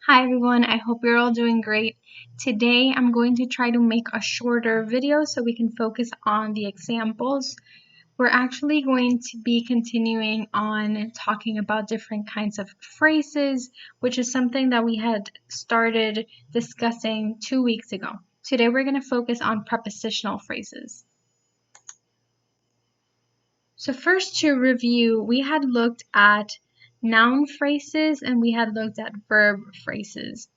Hi everyone, I hope you're all doing great. Today I'm going to try to make a shorter video so we can focus on the examples. We're actually going to be continuing on talking about different kinds of phrases, which is something that we had started discussing 2 weeks ago. Today we're going to focus on prepositional phrases. So first, to review, we had looked at noun phrases and we had looked at verb phrases.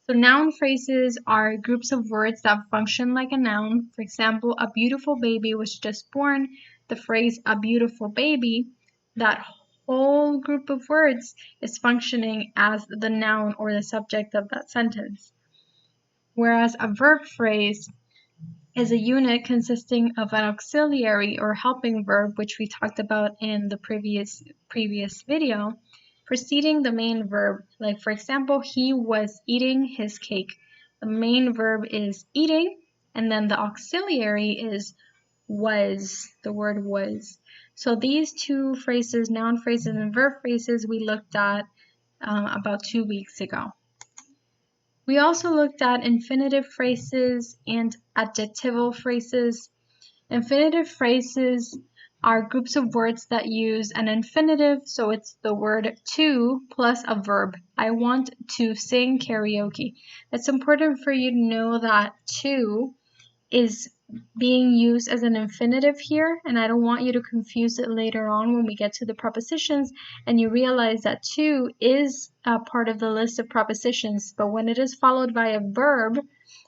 So noun phrases are groups of words that function like a noun. For example, a beautiful baby was just born. The phrase a beautiful baby, that whole group of words is functioning as the noun or the subject of that sentence. Whereas a verb phrase is a unit consisting of an auxiliary or helping verb, which we talked about in the previous video, preceding the main verb. Like, for example, he was eating his cake. The main verb is eating, and then the auxiliary is was, the word was. So these two phrases, noun phrases and verb phrases, we looked at about 2 weeks ago. We also looked at infinitive phrases and adjectival phrases. Infinitive phrases are groups of words that use an infinitive, so it's the word to plus a verb. I want to sing karaoke. It's important for you to know that to is being used as an infinitive here, and I don't want you to confuse it later on when we get to the prepositions and you realize that to is a part of the list of prepositions, but when it is followed by a verb,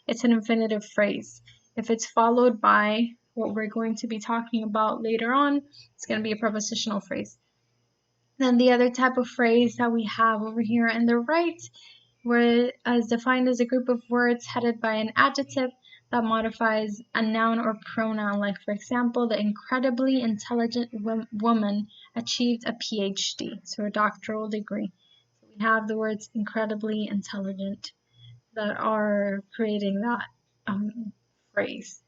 it's an infinitive phrase. If it's followed by what we're going to be talking about later on, it's going to be a prepositional phrase. Then the other type of phrase that we have over here on the right, where is defined as a group of words headed by an adjective that modifies a noun or pronoun. Like, for example, the incredibly intelligent woman achieved a PhD, so a doctoral degree. So we have the words incredibly intelligent that are creating that phrase.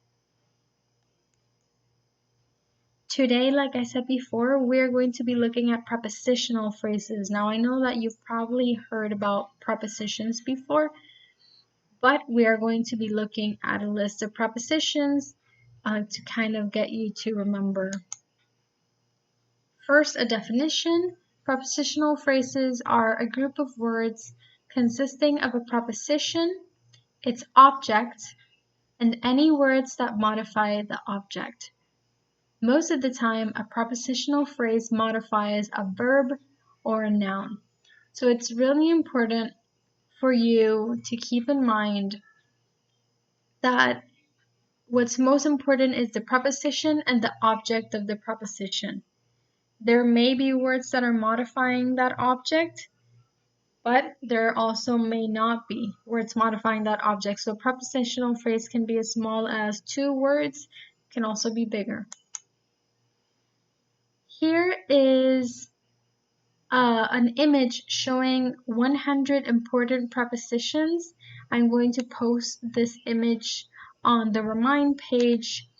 Today, like I said before, we're going to be looking at prepositional phrases. Now, I know that you've probably heard about prepositions before, but we are going to be looking at a list of prepositions to kind of get you to remember. First, a definition. Prepositional phrases are a group of words consisting of a preposition, its object, and any words that modify the object. Most of the time, a prepositional phrase modifies a verb or a noun. So it's really important for you to keep in mind that what's most important is the preposition and the object of the preposition. There may be words that are modifying that object, but there also may not be words modifying that object. So a prepositional phrase can be as small as 2 words, can also be bigger. Here is an image showing 100 important prepositions. I'm going to post this image on the Remind page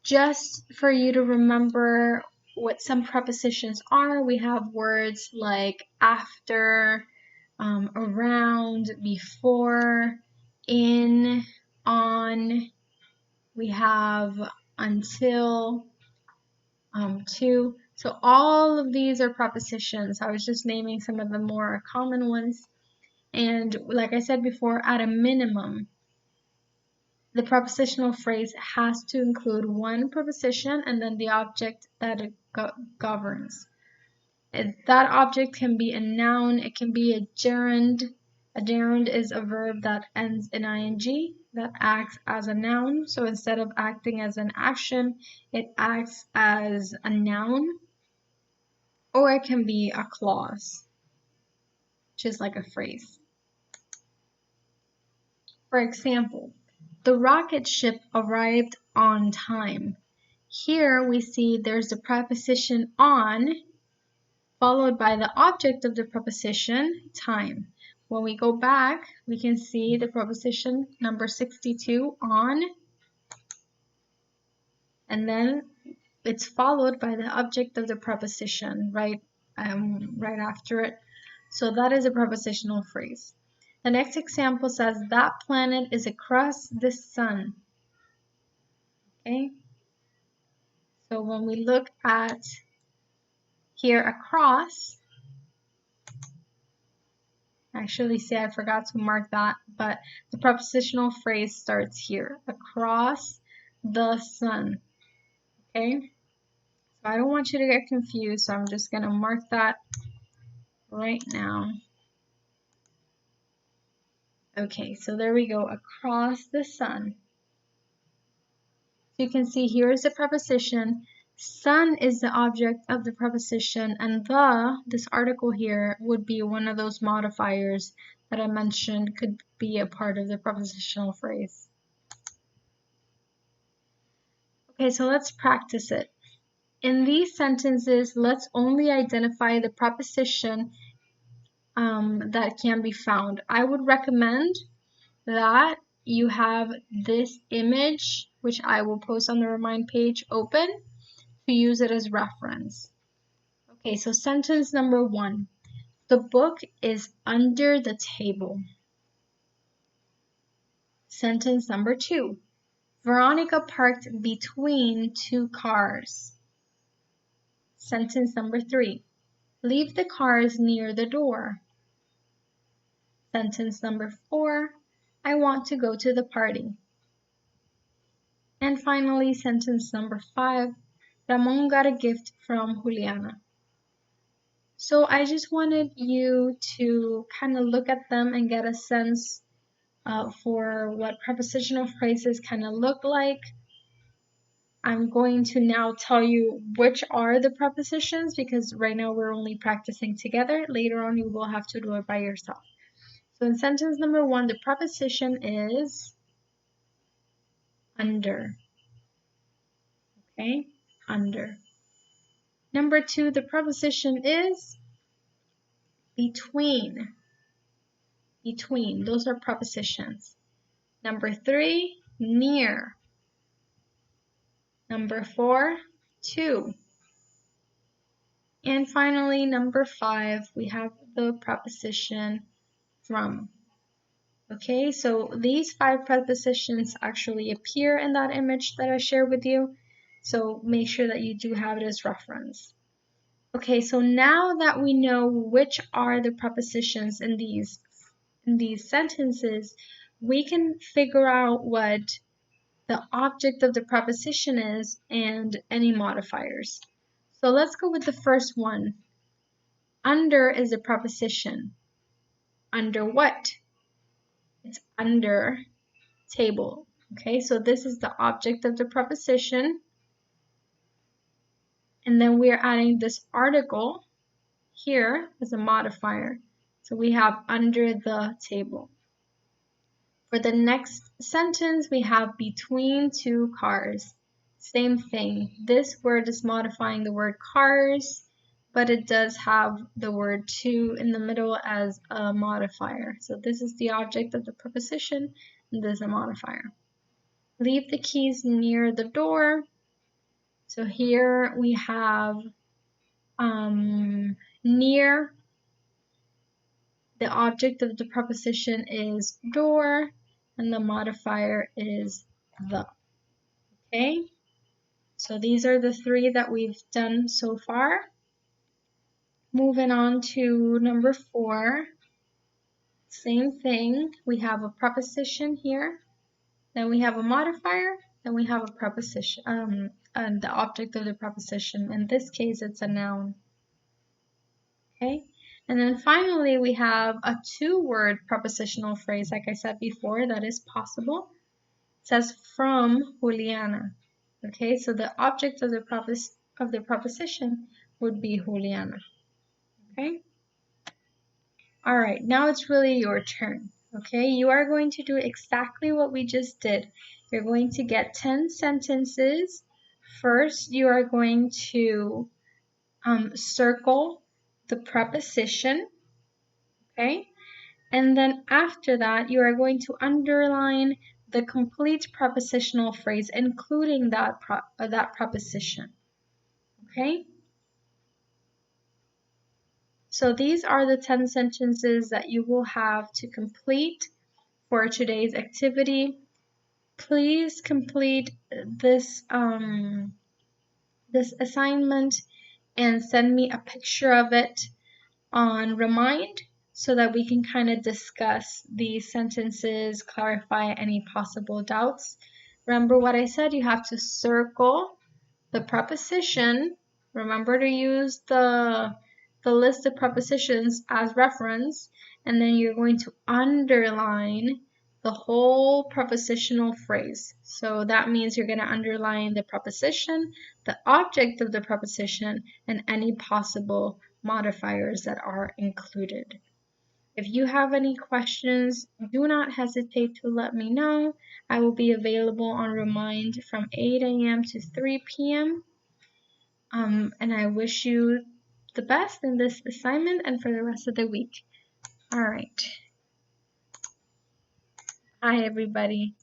just for you to remember what some prepositions are. We have words like after, around, before, in, on. We have until, to. So all of these are prepositions. I was just naming some of the more common ones. And like I said before, at a minimum, the prepositional phrase has to include one preposition and then the object that it governs. That object can be a noun, it can be a gerund. A gerund is a verb that ends in ing that acts as a noun. So instead of acting as an action, it acts as a noun. Or it can be a clause, which is like a phrase. For example, the rocket ship arrived on time. Here we see there's the preposition on, followed by the object of the preposition, time. When we go back, we can see the preposition number 62, on, and then it's followed by the object of the preposition right after it. So that is a prepositional phrase. The next example says, that planet is across the sun. Okay? So when we look at here across, actually see I forgot to mark that, but the prepositional phrase starts here, across the sun. Okay? So I don't want you to get confused, so I'm just going to mark that right now. Okay, so there we go, across the sun. So you can see here is the preposition. Sun is the object of the preposition, and this article here, would be one of those modifiers that I mentioned could be a part of the prepositional phrase. Okay, so let's practice it. In these sentences, let's only identify the preposition that can be found. I would recommend that you have this image, which I will post on the Remind page, open to use it as reference. Okay, so sentence number 1. The book is under the table. Sentence number 2. Veronica parked between 2 cars. Sentence number 3. Leave the cars near the door. Sentence number 4. I want to go to the party. And finally, sentence number 5. Ramon got a gift from Juliana. So I just wanted you to kind of look at them and get a sense for what prepositional phrases kind of look like. I'm going to now tell you which are the prepositions, because right now we're only practicing together. Later on you will have to do it by yourself. So in sentence number 1, the preposition is under. Okay, under. Number 2, the preposition is between. Between, those are prepositions. Number 3, near. Number 4, to. And finally, number 5, we have the preposition from. Okay, so these 5 prepositions actually appear in that image that I shared with you. So make sure that you do have it as reference. Okay, so now that we know which are the prepositions in these sentences, we can figure out what the object of the preposition is and any modifiers. So let's go with the first one. Under is a preposition. Under what? It's under table. Okay, so this is the object of the preposition. And then we're adding this article here as a modifier. So we have under the table. For the next sentence, we have between 2 cars. Same thing. This word is modifying the word cars, but it does have the word to in the middle as a modifier. So this is the object of the preposition, and this is a modifier. Leave the keys near the door. So here we have near. The object of the preposition is door, and the modifier is the. Okay, so these are the 3 that we've done so far. Moving on to number 4. Same thing. We have a preposition here, then we have a modifier, then we have a preposition, and the object of the preposition. In this case, it's a noun. Okay, and then finally we have a 2-word prepositional phrase, like I said before, that is possible. It says from Juliana. Okay, so the object of the preposition would be Juliana. Okay, all right, now it's really your turn. Okay, you are going to do exactly what we just did. You're going to get 10 sentences. First, you are going to circle the preposition, okay? And then after that, you are going to underline the complete prepositional phrase, including that preposition, okay? So these are the 10 sentences that you will have to complete for today's activity. Please complete this this assignment and send me a picture of it on Remind so that we can kind of discuss these sentences, clarify any possible doubts. Remember what I said, you have to circle the preposition. Remember to use the list of prepositions as reference, and then you're going to underline the whole prepositional phrase. So that means you're going to underline the preposition, the object of the preposition, and any possible modifiers that are included. If you have any questions, do not hesitate to let me know. I will be available on Remind from 8 a.m. to 3 p.m. And I wish you the best in this assignment and for the rest of the week. All right. Hi, everybody.